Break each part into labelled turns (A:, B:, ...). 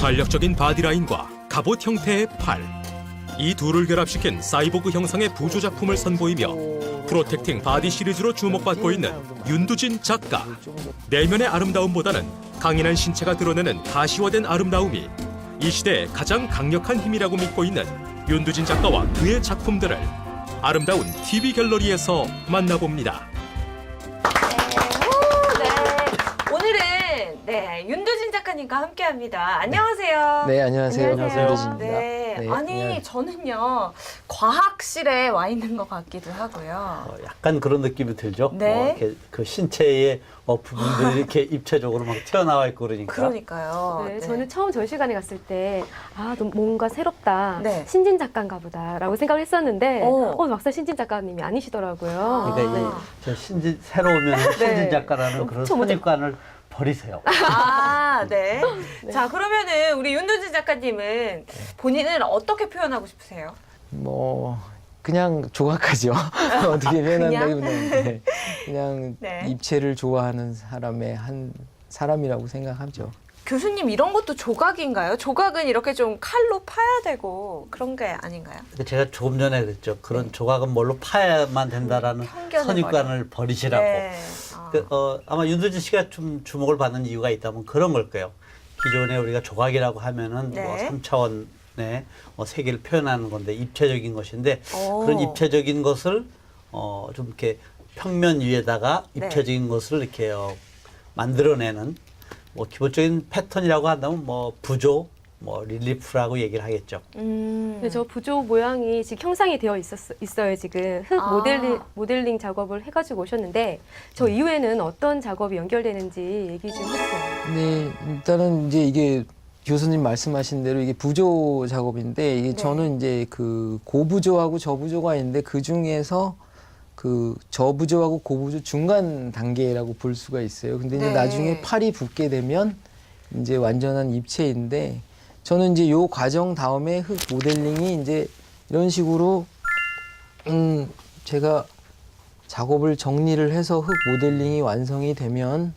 A: 탄력적인 바디라인과 갑옷 형태의 팔, 이 둘을 결합시킨 사이보그 형상의 부조 작품을 선보이며 프로텍팅 바디 시리즈로 주목받고 있는 윤두진 작가. 내면의 아름다움보다는 강인한 신체가 드러내는 가시화된 아름다움이 이 시대의 가장 강력한 힘이라고 믿고 있는 윤두진 작가와 그의 작품들을 아름다운 TV 갤러리에서 만나봅니다.
B: 윤두진 작가님과 함께합니다. 안녕하세요.
C: 네, 안녕하세요. 윤두진입니다.
B: 네,
C: 네,
B: 아니
C: 안녕하세요.
B: 저는요 과학실에 와 있는 것 같기도 하고요.
D: 약간 그런 느낌이 들죠.
B: 네.
D: 이렇게 그 신체의 부분들이 이렇게 입체적으로 막 튀어나와 있고 그러니까.
B: 그러니까요.
E: 네, 저는 처음 전시관에 갔을 때 뭔가 새롭다,
B: 네.
E: 신진 작가인가 보다라고 생각을 했었는데 막상 신진 작가님이 아니시더라고요.
D: 그러니까 저 새로 오면 신진 작가라는 그런 선입관을 버리세요.
B: 네. 자, 그러면은 우리 윤두진 작가님은 본인을 어떻게 표현하고 싶으세요?
C: 뭐 그냥 조각하죠. 어떻게 표현한다기보다는 그냥
B: 네.
C: 입체를 좋아하는 사람의 한 사람이라고 생각하죠.
B: 교수님 이런 것도 조각인가요? 조각은 이렇게 좀 칼로 파야 되고 그런 게 아닌가요?
D: 제가 조금 전에 그랬죠. 그런 조각은 뭘로 파야만 된다라는
B: 편견을
D: 선입관을 버리시라고.
B: 네.
D: 아마 윤두진 씨가 좀 주목을 받는 이유가 있다면 그런 걸 거예요. 기존에 우리가 조각이라고 하면은
B: 네.
D: 뭐 3차원의 세계를 표현하는 건데 입체적인 것인데 그런 입체적인 것을 좀 이렇게 평면 위에다가 입체적인 것을 이렇게 만들어내는 뭐 기본적인 패턴이라고 한다면 뭐 부조, 뭐 릴리프라고 얘기를 하겠죠.
E: 근데 저 부조 모양이 지금 형상이 되어 있어요. 지금 흙 모델링 작업을 해가지고 오셨는데 저 이후에는 어떤 작업이 연결되는지 얘기 좀 해주세요.
C: 네, 일단은 이제 이게 교수님 말씀하신 대로 이게 부조 작업인데 이게 저는 이제 그 고부조하고 저부조가 있는데 그 중에서 그 저부조하고 고부조 중간 단계라고 볼 수가 있어요. 근데 이제 나중에 팔이 붙게 되면 이제 완전한 입체인데 저는 이제 요 과정 다음에 흙 모델링이 이제 이런 식으로 제가 작업을 정리를 해서 흙 모델링이 완성이 되면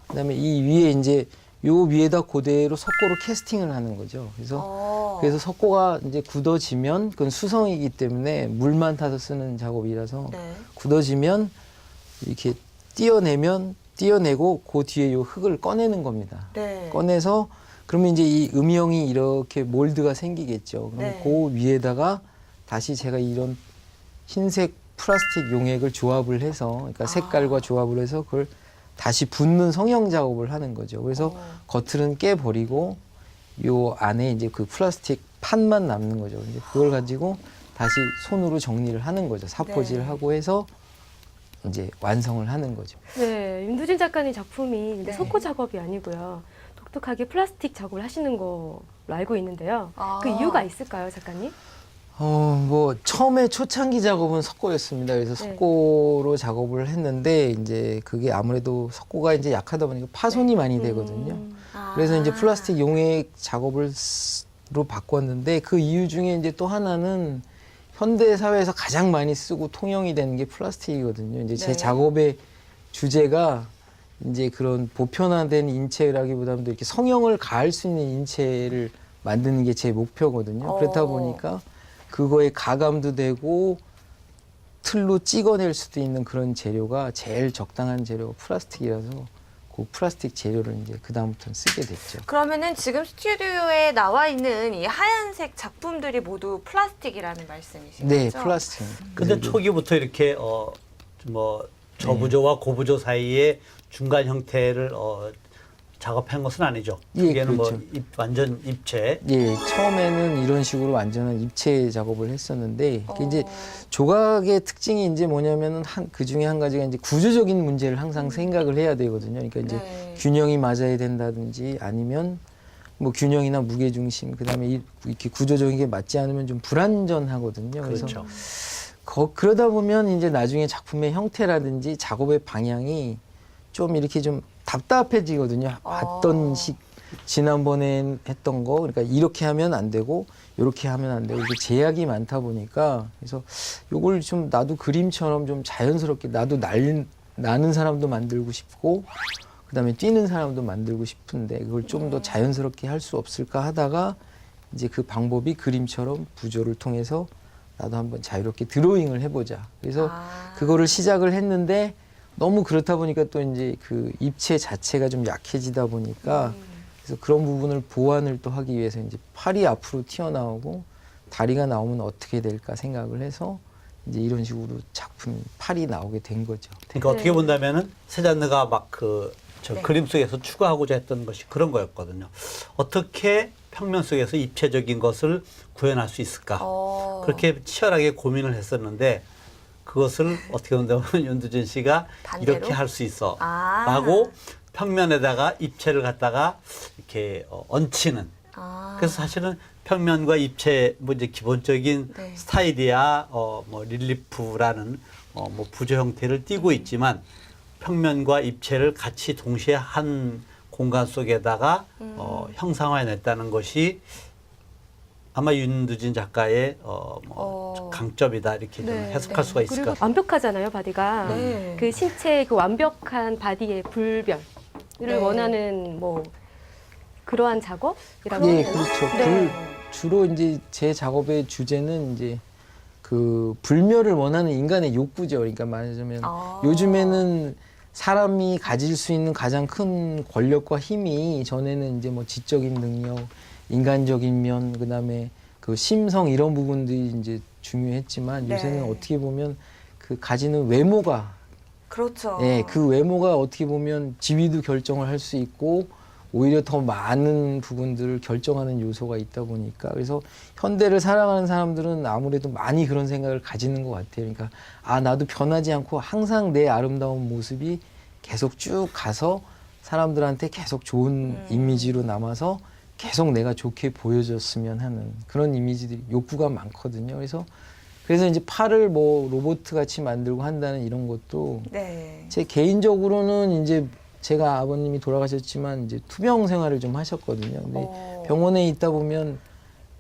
C: 그다음에 이 위에 이제 요 위에다 그대로 석고로 캐스팅을 하는 거죠. 그래서 석고가 이제 굳어지면 그건 수성이기 때문에 물만 타서 쓰는 작업이라서 굳어지면 이렇게 띄어내고 그 뒤에 요 흙을 꺼내는 겁니다. 꺼내서 그러면 이제 이 음영이 이렇게 몰드가 생기겠죠. 그럼 그 위에다가 다시 제가 이런 흰색 플라스틱 용액을 조합을 해서 그러니까 색깔과 조합을 해서 그걸 다시 붓는 성형 작업을 하는 거죠. 그래서 겉을은 깨버리고 요 안에 이제 그 플라스틱 판만 남는 거죠. 이제 그걸 가지고 다시 손으로 정리를 하는 거죠. 사포질을 하고 해서 이제 완성을 하는 거죠.
E: 네, 윤두진 작가님 작품이 근데 석고 작업이 아니고요. 독특하게 플라스틱 작업을 하시는 걸로 알고 있는데요. 그 이유가 있을까요, 작가님?
C: 뭐 처음에 초창기 작업은 석고였습니다. 그래서 석고로 작업을 했는데 이제 그게 아무래도 석고가 이제 약하다 보니까 파손이 많이 되거든요. 그래서 이제 플라스틱 용액 작업으로 바꿨는데 그 이유 중에 이제 또 하나는 현대 사회에서 가장 많이 쓰고 통용이 되는 게 플라스틱이거든요. 이제 제 작업의 주제가 이제 그런 보편화된 인체라기보다는 이렇게 성형을 가할 수 있는 인체를 만드는 게 제 목표거든요. 그렇다 보니까 그거에 가감도 되고 틀로 찍어낼 수도 있는 그런 재료가 제일 적당한 재료가 플라스틱이라서 그 플라스틱 재료를 이제 그다음부터는 쓰게 됐죠.
B: 그러면은 지금 스튜디오에 나와 있는 이 하얀색 작품들이 모두 플라스틱이라는 말씀이신
C: 네,
B: 거죠?
C: 플라스틱.
D: 근데 초기부터 이렇게 뭐 저부조와 고부조 사이에 중간 형태를 작업한 것은 아니죠.
C: 예,
D: 초기에는
C: 그렇죠.
D: 뭐 완전 입체.
C: 예, 처음에는 이런 식으로 완전한 입체 작업을 했었는데 이제 조각의 특징이 이제 뭐냐면은 그 중에 한 가지가 이제 구조적인 문제를 항상 생각을 해야 되거든요. 그러니까 이제 균형이 맞아야 된다든지 아니면 뭐 균형이나 무게 중심 그다음에 이렇게 구조적인 게 맞지 않으면 좀 불안전하거든요. 그래서
D: 그렇죠.
C: 그러다 보면 이제 나중에 작품의 형태라든지 작업의 방향이 좀 이렇게 좀 답답해지거든요. 봤던 지난번에 했던 거, 그러니까 이렇게 하면 안 되고, 이렇게 하면 안 되고, 이게 제약이 많다 보니까, 그래서 요걸 좀 나도 그림처럼 좀 자연스럽게 나도 나는 사람도 만들고 싶고, 그다음에 뛰는 사람도 만들고 싶은데 그걸 좀 더 자연스럽게 할 수 없을까 하다가 이제 그 방법이 그림처럼 부조를 통해서 나도 한번 자유롭게 드로잉을 해보자. 그래서 그거를 시작을 했는데 너무 그렇다 보니까 또 이제 그 입체 자체가 좀 약해지다 보니까 그래서 그런 부분을 보완을 또 하기 위해서 이제 팔이 앞으로 튀어나오고 다리가 나오면 어떻게 될까 생각을 해서 이제 이런 식으로 작품 팔이 나오게 된 거죠.
D: 그러니까 어떻게 본다면은 세잔느가 막 저 그림 속에서 추구하고자 했던 것이 그런 거였거든요. 어떻게 평면 속에서 입체적인 것을 구현할 수 있을까? 그렇게 치열하게 고민을 했었는데 그것을 어떻게 본다면 윤두진 씨가
B: 반대로?
D: 이렇게 할 수 있어 라고 평면에다가 입체를 갖다가 이렇게 얹히는 그래서 사실은 평면과 입체 뭐 이제 기본적인
B: 네.
D: 스타일이야 뭐 릴리프라는 뭐 부조 형태를 띠고 있지만 평면과 입체를 같이 동시에 한 공간 속에다가 형상화해냈다는 것이 아마 윤두진 작가의 강점이다 이렇게 좀
E: 네.
D: 해석할 수가 있을 것
E: 그리고
D: 같아요.
E: 완벽하잖아요, 바디가.
B: 네.
E: 그 신체의 그 완벽한 바디의 불변을
B: 네.
E: 원하는 뭐 그러한 작업이라고
C: 예,
E: 해야 되나?
C: 그렇죠.
B: 네.
C: 주로 이제 제 작업의 주제는 이제 그 불멸을 원하는 인간의 욕구죠. 그러니까 말하자면 요즘에는 사람이 가질 수 있는 가장 큰 권력과 힘이 전에는 이제 뭐 지적인 능력, 인간적인 면, 그다음에 그 심성 이런 부분들이 이제 중요했지만
B: 네.
C: 요새는 어떻게 보면 그 가지는 외모가
B: 그렇죠.
C: 예, 그 외모가 어떻게 보면 지위도 결정을 할 수 있고 오히려 더 많은 부분들을 결정하는 요소가 있다 보니까 그래서 현대를 살아가는 사람들은 아무래도 많이 그런 생각을 가지는 것 같아요. 그러니까 아 나도 변하지 않고 항상 내 아름다운 모습이 계속 쭉 가서 사람들한테 계속 좋은 이미지로 남아서 계속 내가 좋게 보여줬으면 하는 그런 이미지들이 욕구가 많거든요. 그래서 이제 팔을 뭐 로봇 같이 만들고 한다는 이런 것도
B: 네.
C: 제 개인적으로는 이제 제가 아버님이 돌아가셨지만 이제 투병 생활을 좀 하셨거든요. 근데 병원에 있다 보면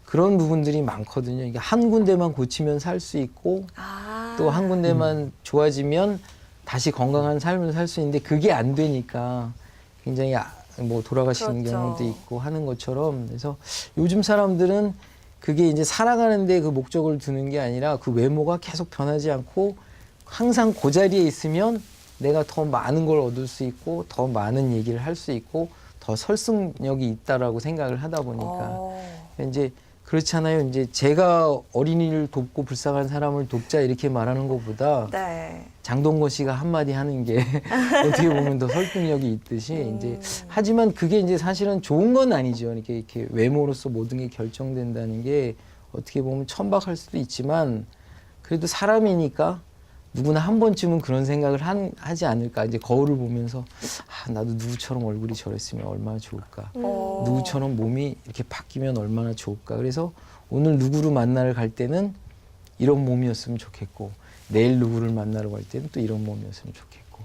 C: 그런 부분들이 많거든요. 이게 한 군데만 고치면 살 수 있고 또 한 군데만 좋아지면 다시 건강한 삶을 살 수 있는데 그게 안 되니까 굉장히 뭐 돌아가시는
B: 그렇죠.
C: 경우도 있고 하는 것처럼 그래서 요즘 사람들은 그게 이제 살아가는데 그 목적을 두는 게 아니라 그 외모가 계속 변하지 않고 항상 그 자리에 있으면 내가 더 많은 걸 얻을 수 있고 더 많은 얘기를 할 수 있고 더 설득력이 있다라고 생각을 하다 보니까 이제 그렇잖아요. 이제 제가 어린이를 돕고 불쌍한 사람을 돕자 이렇게 말하는 것보다
B: 네.
C: 장동건 씨가 한마디 하는 게 어떻게 보면 더 설득력이 있듯이 이제 하지만 그게 이제 사실은 좋은 건 아니죠. 이렇게 외모로서 모든 게 결정된다는 게 어떻게 보면 천박할 수도 있지만 그래도 사람이니까 누구나 한 번쯤은 그런 생각을 하지 않을까. 이제 거울을 보면서 아, 나도 누구처럼 얼굴이 저랬으면 얼마나 좋을까. 누구처럼 몸이 이렇게 바뀌면 얼마나 좋을까. 그래서 오늘 누구를 만나러 갈 때는 이런 몸이었으면 좋겠고 내일 누구를 만나러 갈 때는 또 이런 몸이었으면 좋겠고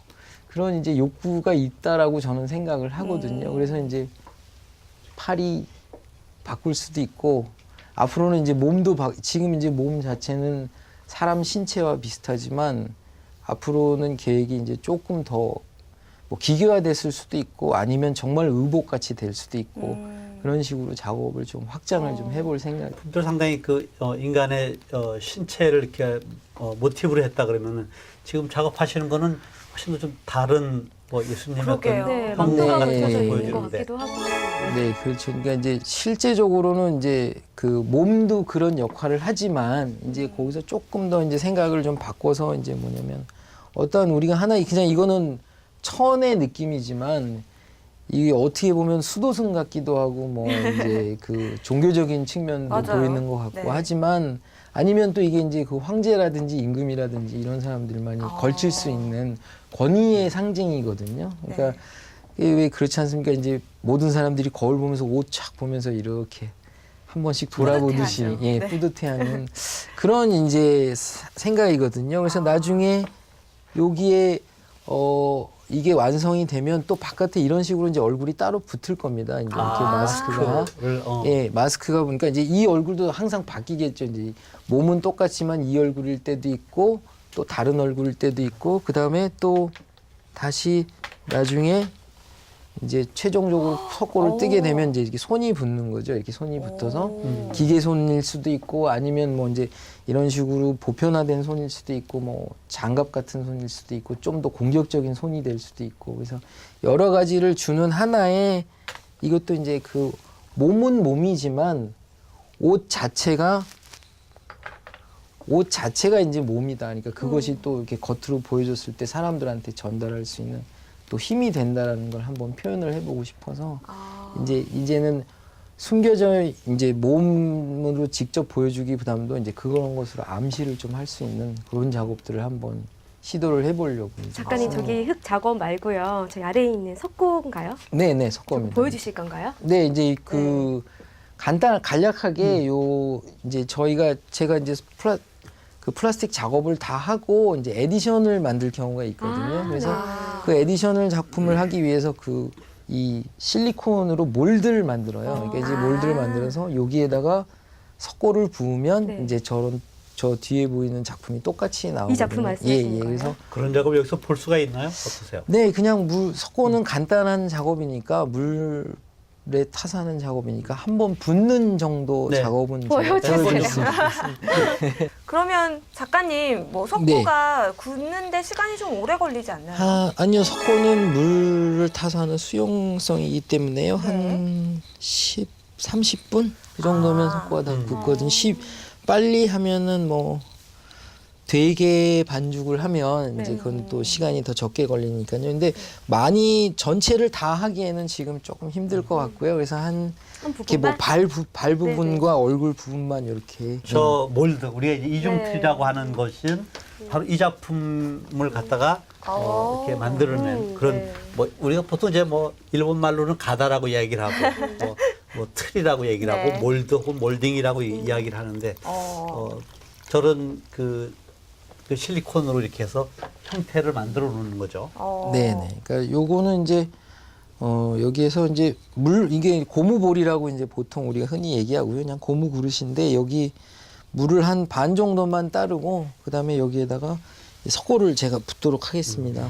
C: 그런 이제 욕구가 있다라고 저는 생각을 하거든요. 그래서 이제 팔이 바꿀 수도 있고 앞으로는 이제 몸도 지금 이제 몸 자체는 사람 신체와 비슷하지만 앞으로는 계획이 이제 조금 더 뭐 기계화됐을 수도 있고 아니면 정말 의복같이 될 수도 있고 그런 식으로 작업을 좀 확장을 좀 해볼 생각.
D: 또 상당히 그 인간의 신체를 이렇게 모티브로 했다 그러면은 지금 작업하시는 거는 훨씬 더 좀 다른 뭐 예수님의
B: 그러게요.
D: 어떤
E: 네,
C: 네.
E: 막도가
C: 네.
E: 붙여져 있는 것
D: 보여주는데.
E: 같기도 하고.
C: 네, 그렇죠. 그러니까 이제 실제적으로는 이제 그 몸도 그런 역할을 하지만 이제 거기서 조금 더 이제 생각을 좀 바꿔서 이제 뭐냐면 어떤 우리가 하나 그냥 이거는 천의 느낌이지만 이게 어떻게 보면 수도승 같기도 하고 뭐 이제 그 종교적인 측면도
B: 맞아요.
C: 보이는 것 같고
B: 네.
C: 하지만 아니면 또 이게 이제 그 황제라든지 임금이라든지 이런 사람들만이 걸칠 수 있는 권위의 상징이거든요. 그러니까 이게 왜 그렇지 않습니까? 이제 모든 사람들이 거울 보면서 옷 쫙 보면서 이렇게 한 번씩 돌아보듯이
B: 뿌듯해하죠.
C: 예,
B: 네.
C: 뿌듯해하는 그런 이제 생각이거든요. 그래서 나중에 여기에 이게 완성이 되면 또 바깥에 이런 식으로 이제 얼굴이 따로 붙을 겁니다. 이제 이렇게 마스크가. 예, 마스크가 보니까 이제 이 얼굴도 항상 바뀌겠죠. 이제 몸은 똑같지만 이 얼굴일 때도 있고 또 다른 얼굴일 때도 있고 그 다음에 또 다시 나중에 이제 최종적으로 석고를 뜨게 되면 이제 이렇게 손이 붙는 거죠. 이렇게 손이 붙어서 기계 손일 수도 있고 아니면 뭐 이제 이런 식으로 보편화된 손일 수도 있고 뭐 장갑 같은 손일 수도 있고 좀 더 공격적인 손이 될 수도 있고 그래서 여러 가지를 주는 하나의 이것도 이제 그 몸은 몸이지만 옷 자체가 이제 몸이다. 그러니까 그것이 또 이렇게 겉으로 보여줬을 때 사람들한테 전달할 수 있는 또 힘이 된다라는 걸 한번 표현을 해보고 싶어서 이제는 숨겨져 이제 몸으로 직접 보여주기보다도 이제 그런 것으로 암시를 좀 할 수 있는 그런 작업들을 한번 시도를 해보려고.
E: 작가님 저기 흙 작업 말고요. 저기 아래에 있는 석고인가요?
C: 네네 석고입니다.
E: 보여주실 건가요?
C: 네 이제 그 간략하게 요 이제 제가 이제 플라스틱 작업을 다 하고 이제 에디션을 만들 경우가 있거든요. 그래서 그 에디션을 작품을 하기 위해서 이 실리콘으로 몰드를 만들어요. 그러니까 이제 몰드를 만들어서 여기에다가 석고를 부으면
E: 네.
C: 이제 저 뒤에 보이는 작품이 똑같이 나오거든요.
E: 이 작품 말씀하시는 거예요?
C: 그래서
D: 그런 작업 여기서 볼 수가 있나요? 어떠세요?
C: 네, 그냥 석고는 간단한 작업이니까 물에 타사하는 작업이니까 한번 붓는 정도
D: 네.
C: 작업은
E: 보여주세요.
C: 보여줄 수 있습니다.
B: 그러면 작가님 뭐 석고가 굳는데 시간이 좀 오래 걸리지 않나요?
C: 아니요, 석고는 물을 타서 하는 수용성이기 때문에요. 한 30분? 그 정도면 석고가 다 굳거든요. 빨리 하면은 뭐 되게 반죽을 하면 이제 그건 또 시간이 더 적게 걸리니까요. 근데 많이 전체를 다 하기에는 지금 조금 힘들 것 같고요. 그래서 이렇게 뭐 발 부분과 얼굴 부분만 이렇게
D: 저 몰드 우리가 이제 이중틀이라고 하는 것은 바로 이 작품을 갖다가 이렇게 만들어낸 그런 뭐 우리가 보통 이제 뭐 일본 말로는 가다라고 이야기를 하고 뭐 틀이라고 얘기를 하고 몰드 혹은 몰딩이라고 이야기를 하는데 저런 그 실리콘으로 이렇게 해서 형태를 만들어 놓는 거죠.
C: 네네. 그러니까 요거는 이제 여기에서 이제 이게 고무볼이라고 이제 보통 우리가 흔히 얘기하고요. 그냥 고무 그릇인데 여기 물을 한 반 정도만 따르고 그다음에 여기에다가 석고를 제가 붓도록 하겠습니다.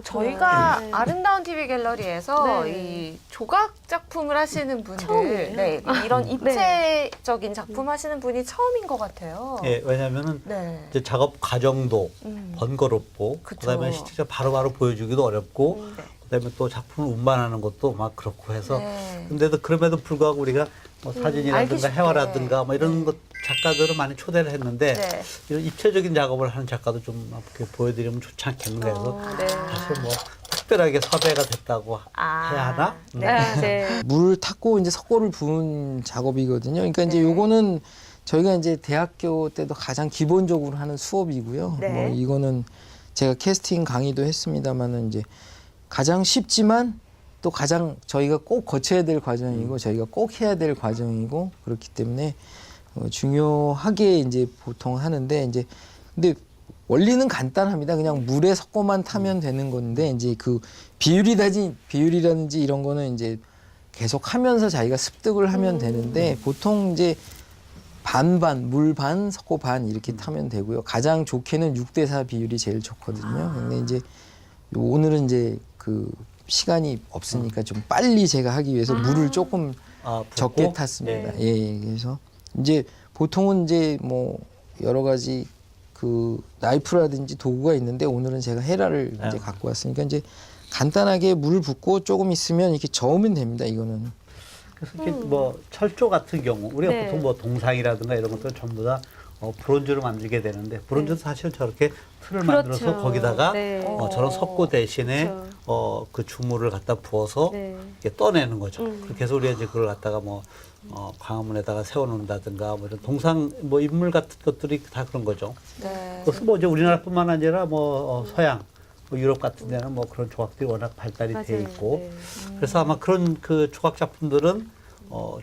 B: 저희가 아름다운 TV 갤러리에서 이 조각 작품을 하시는 분들,
E: 처음이에요.
B: 이런 입체적인 작품 하시는 분이 처음인 것 같아요.
D: 예, 왜냐하면은 이제 작업 과정도 번거롭고 그다음에 실제 바로바로 보여주기도 어렵고 그다음에 또 작품을 운반하는 것도 막 그렇고 해서 근데도 그럼에도 불구하고 우리가 뭐 사진이라든가 해화라든가 뭐 이런 것 작가들을 많이 초대를 했는데 이런 입체적인 작업을 하는 작가도 좀 이렇게 보여드리면 좋지 않겠는가 해서 사실 뭐 특별하게 섭외가 됐다고 해야 하나?
C: 물을 탔고 이제 석고를 부은 작업이거든요. 그러니까 이제 요거는 저희가 이제 대학교 때도 가장 기본적으로 하는 수업이고요. 뭐 이거는 제가 캐스팅 강의도 했습니다만은 이제 가장 쉽지만 또 가장 저희가 꼭 거쳐야 될 과정이고 저희가 꼭 해야 될 과정이고 그렇기 때문에 중요하게 이제 보통 하는데 이제 근데 원리는 간단합니다. 그냥 물에 석고만 타면 되는 건데 이제 그 비율이라든지 이런 거는 이제 계속 하면서 자기가 습득을 하면 되는데 보통 이제 반반 물 반 석고 반 이렇게 타면 되고요. 가장 좋게는 6대4 비율이 제일 좋거든요. 근데 이제 오늘은 이제 그 시간이 없으니까 좀 빨리 제가 하기 위해서 물을 조금 적게 탔습니다. 예, 그래서 이제 보통은 이제 뭐 여러 가지 그 나이프라든지 도구가 있는데 오늘은 제가 헤라를 이제 갖고 왔으니까 이제 간단하게 물을 붓고 조금 있으면 이렇게 저으면 됩니다. 이거는.
D: 그래서 이렇게 뭐 철조 같은 경우 우리가 보통 뭐 동상이라든가 이런 것들 전부 다 브론즈로 만들게 되는데 브론즈도 사실 저렇게 틀을 만들어서 거기다가 저런 석고 대신에 그 주물을 갖다 부어서 이렇게 떠내는 거죠. 그렇게 해서 우리가 이제 그걸 갖다가 뭐 광화문에다가 세워놓는다든가 뭐 이런 동상 뭐 인물 같은 것들이 다 그런 거죠. 그래서 뭐 이제 우리나라뿐만 아니라 뭐 서양 뭐 유럽 같은 데는 뭐 그런 조각들이 워낙 발달이 돼 있고 그래서 아마 그런 그 조각 작품들은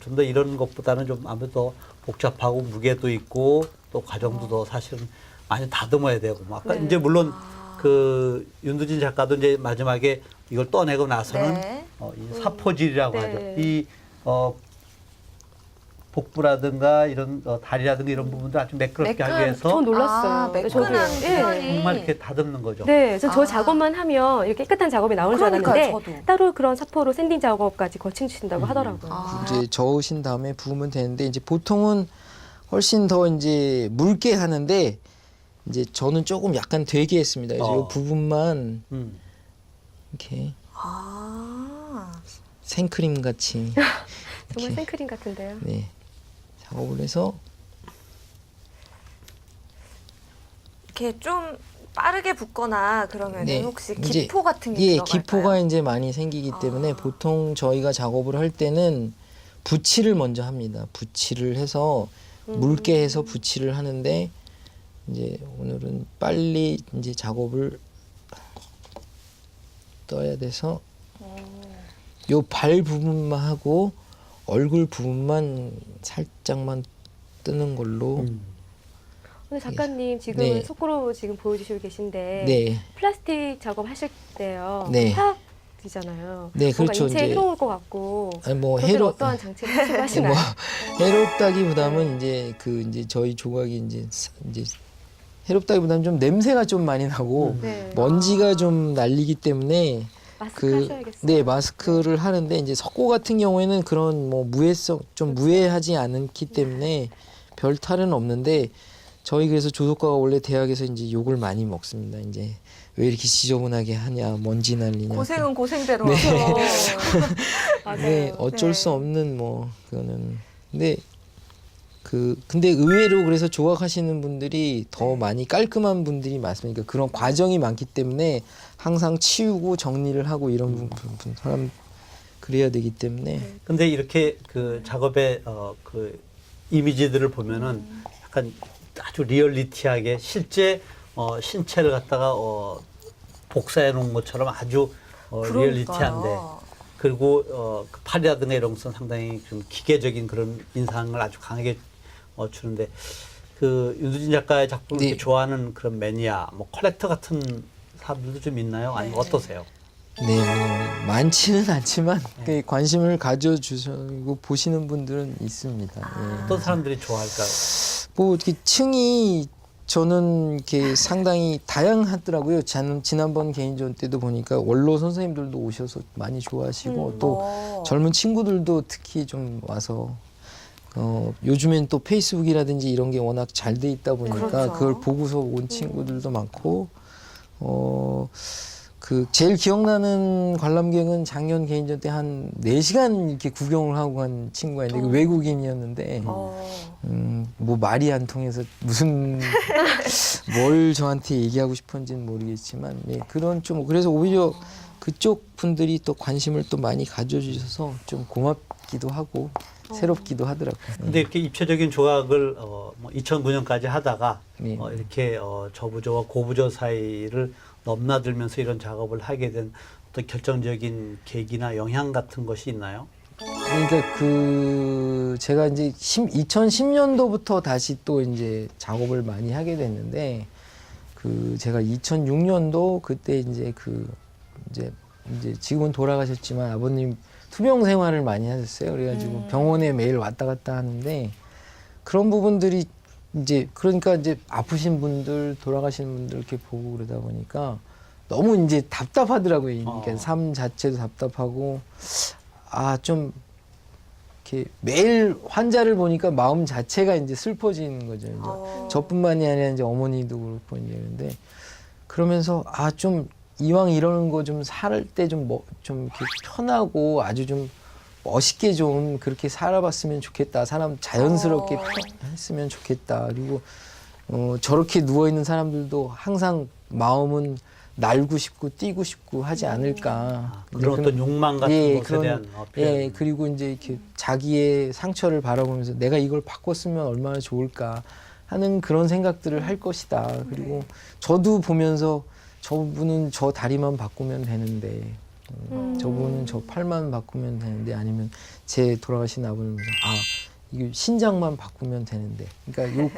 D: 좀 더 이런 것보다는 좀 아무래도 더 복잡하고 무게도 있고 또 과정도 더 사실은 많이 다듬어야 되고 뭐 아까 이제 물론 그 윤두진 작가도 이제 마지막에 이걸 떠내고 나서는 이 사포질이라고 하죠. 이 복부라든가 이런 다리라든가 이런 부분도 아주 매끄럽게 하기 위해서
E: 저 놀랐어요.
B: 매끈한
E: 저도,
B: 표현이.
D: 정말 이렇게 다듬는 거죠.
E: 네, 저
B: 아.
E: 작업만 하면 이렇게 깨끗한 작업이 나오는 줄
B: 그러니까요,
E: 알았는데
B: 저도.
E: 따로 그런 사포로 샌딩 작업까지 거치신다고 하더라고요.
B: 아.
C: 이제 저으신 다음에 부으면 되는데 이제 보통은 훨씬 더 이제 묽게 하는데 이제 저는 조금 약간 되게 했습니다. 그래서 이 부분만 이렇게
B: 아.
C: 생크림 같이
E: 정말 생크림 같은데요.
C: 네, 작업을 해서
B: 이렇게 좀 빠르게 붓거나 그러면
C: 네,
B: 혹시
C: 이제,
B: 기포 같은 게
C: 예,
B: 들어갈까요?
C: 기포가 이제 많이 생기기 때문에 보통 저희가 작업을 할 때는 붓칠을 먼저 합니다. 붓칠을 해서 묽게 해서 붓칠을 하는데 이제 오늘은 빨리 이제 작업을 떠야 돼서 요 발 부분만 하고 얼굴 부분만 살짝만 뜨는 걸로
E: 근데 작가님 지금
C: 네.
E: 속으로 지금 보여주시고 계신데
C: 네.
E: 플라스틱 작업 하실 때요.
C: 네.
E: 화학이잖아요.
C: 네,
E: 뭔가
C: 그렇죠.
E: 인체에
C: 이제
E: 해로울 것 같고.
C: 아니 뭐
E: 그럴 때는
C: 해로
E: 어떠한 장치를 하시고 하시나요?
C: 뭐 해롭다기보다는 이제 그 이제 저희 조각이 이제 해롭다기보다는 좀 냄새가 좀 많이 나고
E: 네.
C: 먼지가 좀 날리기 때문에
E: 마스크 하셔야겠어요.
C: 네, 마스크를 하는데 이제 석고 같은 경우에는 그런 뭐 무해성 좀 무해하지 않기 때문에 별 탈은 없는데 저희 그래서 조속과가 원래 대학에서 이제 욕을 많이 먹습니다. 이제 왜 이렇게 지저분하게 하냐, 먼지 날리냐.
B: 고생은 고생대로.
C: 네.
E: 맞아요.
C: 네, 어쩔
B: 네.
C: 수 없는 뭐 그거는. 근데 의외로 그래서 조각하시는 분들이 더 많이 깔끔한 분들이 많습니다. 그러니까 그런 과정이 많기 때문에 항상 치우고 정리를 하고 이런 사람 그래야 되기 때문에
D: 근데 이렇게 그 작업의 그 이미지들을 보면은 약간 아주 리얼리티하게 실제 신체를 갖다가 복사해 놓은 것처럼 아주 리얼리티한데 그리고 그 팔이라든가 이런 것은 상당히 좀 기계적인 그런 인상을 아주 강하게 주는데 그 윤두진 작가의 작품을
C: 네.
D: 이렇게 좋아하는 그런 매니아, 뭐 컬렉터 같은 사람들도 좀 있나요? 아니면 어떠세요?
C: 네, 뭐 많지는 않지만 그 관심을 가져주시고 보시는 분들은 있습니다. 예.
D: 어떤 사람들이 좋아할까요?
C: 뭐 이렇게 층이 저는 이렇게 상당히 다양하더라고요. 저는 지난번 개인전 때도 보니까 원로 선생님들도 오셔서 많이 좋아하시고 또 젊은 친구들도 특히 좀 와서 요즘엔 또 페이스북이라든지 이런 게 워낙 잘 돼 있다 보니까
B: 그렇죠.
C: 그걸 보고서 온 친구들도 많고 그 제일 기억나는 관람객은 작년 개인전 때 한 4시간 이렇게 구경을 하고 간 친구가 있는데 그 외국인이었는데 뭐 말이 안 통해서 무슨 뭘 저한테 얘기하고 싶은지는 모르겠지만 네, 그런 좀 그래서 오히려 그쪽 분들이 또 관심을 또 많이 가져주셔서 좀 고맙기도 하고 새롭기도 하더라고요.
D: 근데 이렇게 입체적인 조각을 뭐 2009년까지 하다가
C: 네.
D: 이렇게 저부조와 고부조 사이를 넘나들면서 이런 작업을 하게 된 어떤 결정적인 계기나 영향 같은 것이 있나요?
C: 그러니까 그 제가 이제 2010년도부터 다시 또 이제 작업을 많이 하게 됐는데 그 제가 2006년도 그때 이제 이제 지금은 돌아가셨지만 아버님 투병 생활을 많이 하셨어요. 그래가지고 병원에 매일 왔다 갔다 하는데 그런 부분들이 이제 그러니까 이제 아프신 분들 돌아가신 분들 이렇게 보고 그러다 보니까 너무 이제 답답하더라고요. 그러니까 삶 자체도 답답하고 좀 이렇게 매일 환자를 보니까 마음 자체가 이제 슬퍼지는 거죠. 이제 저뿐만이 아니라 이제 어머니도 그렇고 이제 그런데 그러면서 좀 이왕 이러는 거 좀 살 때 좀 이렇게 편하고 아주 좀 멋있게 좀 그렇게 살아봤으면 좋겠다. 사람 자연스럽게 했으면 좋겠다. 그리고 저렇게 누워 있는 사람들도 항상 마음은 날고 싶고 뛰고 싶고 하지 않을까.
D: 그런 어떤 욕망 같은 것에 대한 표현.
C: 예, 그리고 이제 이렇게 자기의 상처를 바라보면서 내가 이걸 바꿨으면 얼마나 좋을까 하는 그런 생각들을 할 것이다. 그리고 저도 보면서 저분은 저 다리만 바꾸면 되는데 저분은 저 팔만 바꾸면 되는데 아니면 제 돌아가신 아버님 이거 신장만 바꾸면 되는데 그러니까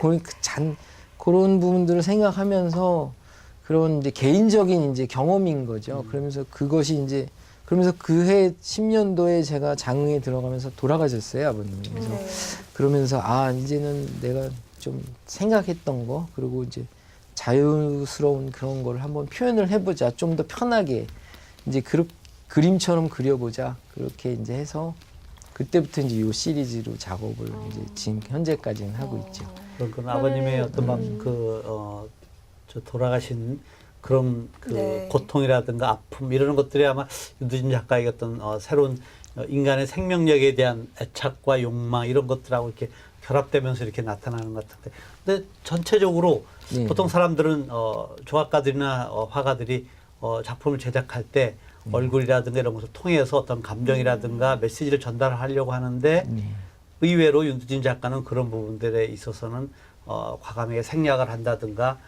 C: 그런 부분들을 생각하면서 그런 이제 개인적인 이제 경험인 거죠. 그러면서 그것이 이제 그러면서 그해 10년도에 제가 장흥에 들어가면서 돌아가셨어요, 아버님이. 그래서
B: 네.
C: 그러면서 아 이제는 내가 좀 생각했던 거 그리고 이제 자유스러운 그런 걸 한번 표현을 해보자. 좀 더 편하게 이제 그림처럼 그려보자. 그렇게 이제 해서 그때부터 이제 요 시리즈로 작업을 이제 지금 현재까지는 하고 있죠.
D: 그건 아버님의 어떤 저 돌아가신 그런 그
B: 네.
D: 고통이라든가 아픔 이런 것들이 아마 윤두진 작가의 어떤 새로운 인간의 생명력에 대한 애착과 욕망 이런 것들하고 이렇게 결합되면서 이렇게 나타나는 것 같은데, 근데 전체적으로
C: 네.
D: 보통 사람들은 조각가들이나 화가들이 작품을 제작할 때 얼굴이라든가 이런 것을 통해서 어떤 감정이라든가 메시지를 전달하려고 하는데
C: 네.
D: 의외로 윤두진 작가는 그런 부분들에 있어서는 과감하게 생략을 한다든가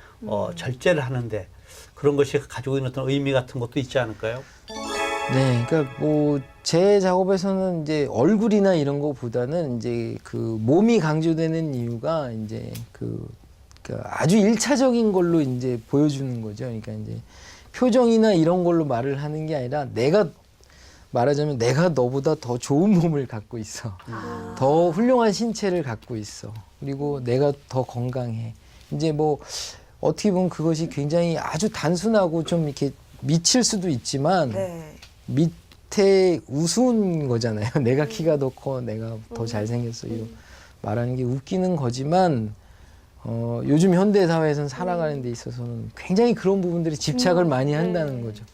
D: 절제를 하는데 그런 것이 가지고 있는 어떤 의미 같은 것도 있지 않을까요?
C: 네, 그러니까 뭐 제 작업에서는 이제 얼굴이나 이런 거보다는 이제 그 몸이 강조되는 이유가 이제 그러니까 아주 일차적인 걸로 이제 보여주는 거죠. 그러니까 이제 표정이나 이런 걸로 말을 하는 게 아니라 내가 말하자면 내가 너보다 더 좋은 몸을 갖고 있어. 더 훌륭한 신체를 갖고 있어. 그리고 내가 더 건강해. 이제 뭐 어떻게 보면 그것이 굉장히 아주 단순하고 좀 이렇게 미칠 수도 있지만
B: 네.
C: 밑에 우스운 거잖아요. 내가 키가 더 커, 내가 더 잘생겼어. 이런 말하는 게 웃기는 거지만 요즘 현대 사회에서는 살아가는 데 있어서는 굉장히 그런 부분들이 집착을 많이 한다는 거죠.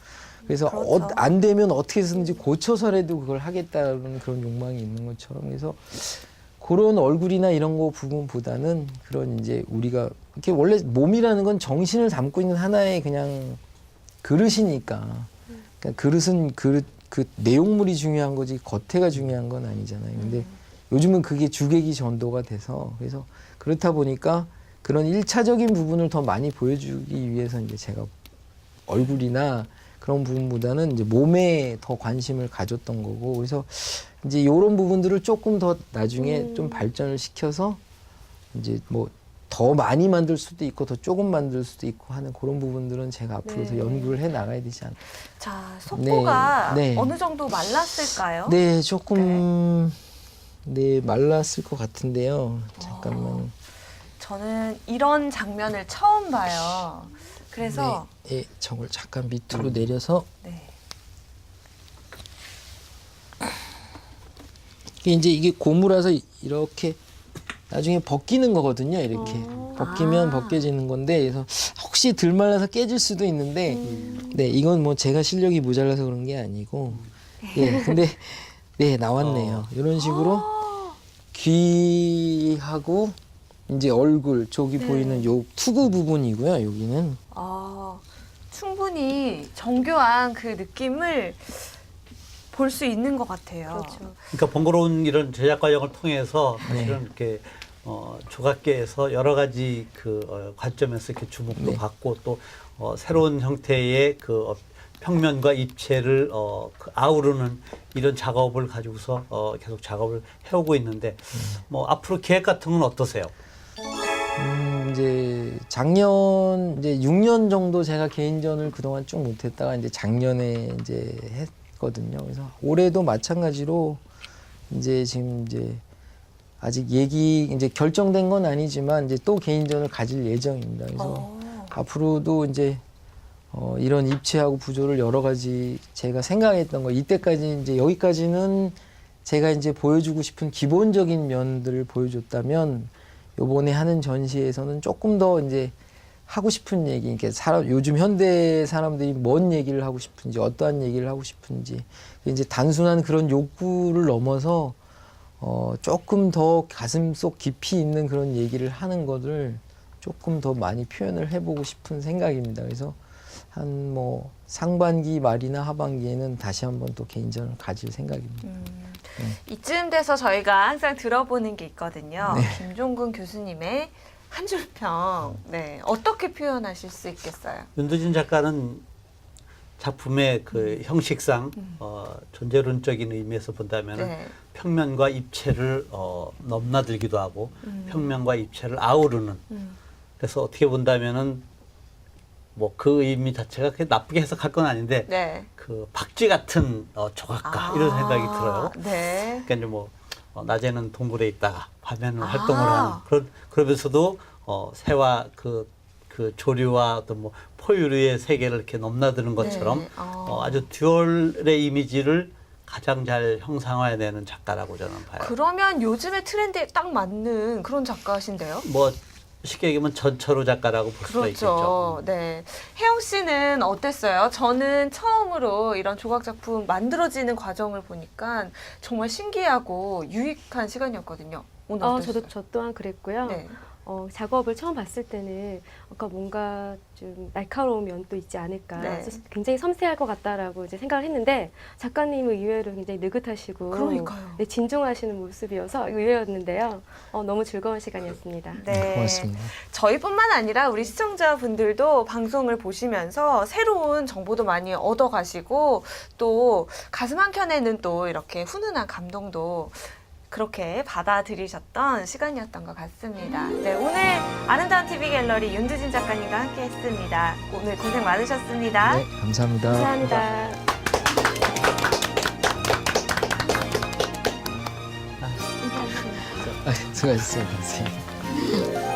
C: 그래서
B: 그렇죠.
C: 안 되면 어떻게 해서든지 고쳐서라도 그걸 하겠다는 그런 욕망이 있는 것처럼 그래서 그런 얼굴이나 이런 거 부분보다는 그런 이제 우리가 이렇게 원래 몸이라는 건 정신을 담고 있는 하나의 그냥 그릇이니까 그러니까 그릇은 그 내용물이 중요한 거지 겉에가 중요한 건 아니잖아요. 근데 요즘은 그게 주객이 전도가 돼서 그래서 그렇다 보니까 그런 일차적인 부분을 더 많이 보여주기 위해서 이제 제가 얼굴이나 그런 부분보다는 이제 몸에 더 관심을 가졌던 거고 그래서 이제 이런 부분들을 조금 더 나중에 좀 발전을 시켜서 이제 뭐 더 많이 만들 수도 있고 더 조금 만들 수도 있고 하는 그런 부분들은 제가 앞으로 더
B: 네.
C: 연구를 해 나가야 되지 않을까.
B: 자, 속고가
C: 네.
B: 어느 정도 말랐을까요?
C: 네, 조금 네 말랐을 것 같은데요. 잠깐만.
B: 저는 이런 장면을 처음 봐요. 그래서
C: 네, 저걸 잠깐 밑으로 내려서
B: 네.
C: 이게 고무라서 이렇게 나중에 벗기는 거거든요. 이렇게 벗기면 벗겨지는 건데 그래서 혹시 덜 말라서 깨질 수도 있는데 네 이건 뭐 제가 실력이 모자라서 그런 게 아니고 예 근데 네 나왔네요. 이런 식으로 귀하고 이제 얼굴 저기 보이는 요 투구 부분이고요. 여기는
B: 충분히 정교한 그 느낌을 볼 수 있는 것 같아요.
E: 그렇죠.
D: 그러니까 번거로운 이런 제작 과정을 통해서 사실은 이렇게 조각계에서 여러 가지 관점에서 이렇게 주목도
C: 네.
D: 받고 또 새로운 형태의 평면과 입체를 아우르는 이런 작업을 가지고서 계속 작업을 해오고 있는데 뭐 앞으로 계획 같은 건 어떠세요?
C: 이제 작년 이제 6년 정도 제가 개인전을 그동안 쭉 못했다가 이제 작년에 이제 했거든요. 그래서 올해도 마찬가지로 이제 지금 이제 아직 이제 결정된 건 아니지만 이제 또 개인전을 가질 예정입니다. 그래서 앞으로도 이제 이런 입체하고 부조를 여러 가지 제가 생각했던 거 이때까지 이제 여기까지는 제가 이제 보여주고 싶은 기본적인 면들을 보여줬다면 요번에 하는 전시에서는 조금 더 이제 하고 싶은 얘기, 그러니까 요즘 현대 사람들이 뭔 얘기를 하고 싶은지, 어떠한 얘기를 하고 싶은지, 이제 단순한 그런 욕구를 넘어서 조금 더 가슴 속 깊이 있는 그런 얘기를 하는 것을 조금 더 많이 표현을 해보고 싶은 생각입니다. 그래서 한 뭐 상반기 말이나 하반기에는 다시 한번 또 개인전을 가질 생각입니다.
B: 이쯤 돼서 저희가 항상 들어보는 게 있거든요. 김종근 교수님의 한 줄평. 네, 어떻게 표현하실 수 있겠어요?
D: 윤두진 작가는 작품의 그 형식상 존재론적인 의미에서 본다면
B: 네.
D: 평면과 입체를 넘나들기도 하고 평면과 입체를 아우르는 그래서 어떻게 본다면은 뭐 그 의미 자체가 그렇게 나쁘게 해석할 건 아닌데
B: 네.
D: 그 박쥐 같은 조각가 이런 생각이 들어요.
B: 네.
D: 그러니까 이제 뭐 낮에는 동굴에 있다가 밤에는
B: 아.
D: 활동을 하는 그러면서도 새와 그 조류와 어떤 뭐 포유류의 세계를 이렇게 넘나드는 것처럼
B: 네.
D: 아주 듀얼의 이미지를 가장 잘 형상화해내는 작가라고 저는 봐요.
B: 그러면 요즘의 트렌드에 딱 맞는 그런 작가신데요?
D: 뭐 쉽게 얘기하면 전철호 작가라고 볼 수가 있겠죠.
B: 그렇죠. 네. 혜영 씨는 어땠어요? 저는 처음으로 이런 조각 작품 만들어지는 과정을 보니까 정말 신기하고 유익한 시간이었거든요. 오늘 어떠셨어요?
E: 저 또한 그랬고요.
B: 네.
E: 작업을 처음 봤을 때는 뭔가 좀 날카로운 면도 있지 않을까.
B: 네.
E: 그래서 굉장히 섬세할 것 같다라고 이제 생각을 했는데 작가님은 의외로 굉장히 느긋하시고
B: 그러니까요.
E: 네, 진중하시는 모습이어서 의외였는데요. 너무 즐거운 시간이었습니다.
B: 네.
C: 고맙습니다.
B: 저희뿐만 아니라 우리 시청자분들도 방송을 보시면서 새로운 정보도 많이 얻어가시고 또 가슴 한켠에는 또 이렇게 훈훈한 감동도 그렇게 받아들이셨던 시간이었던 것 같습니다. 네, 오늘 아름다운 TV 갤러리 윤두진 작가님과 함께 했습니다. 오늘 고생 많으셨습니다.
C: 네, 감사합니다.
E: 감사합니다.
C: 수고하셨습니다. 선생님.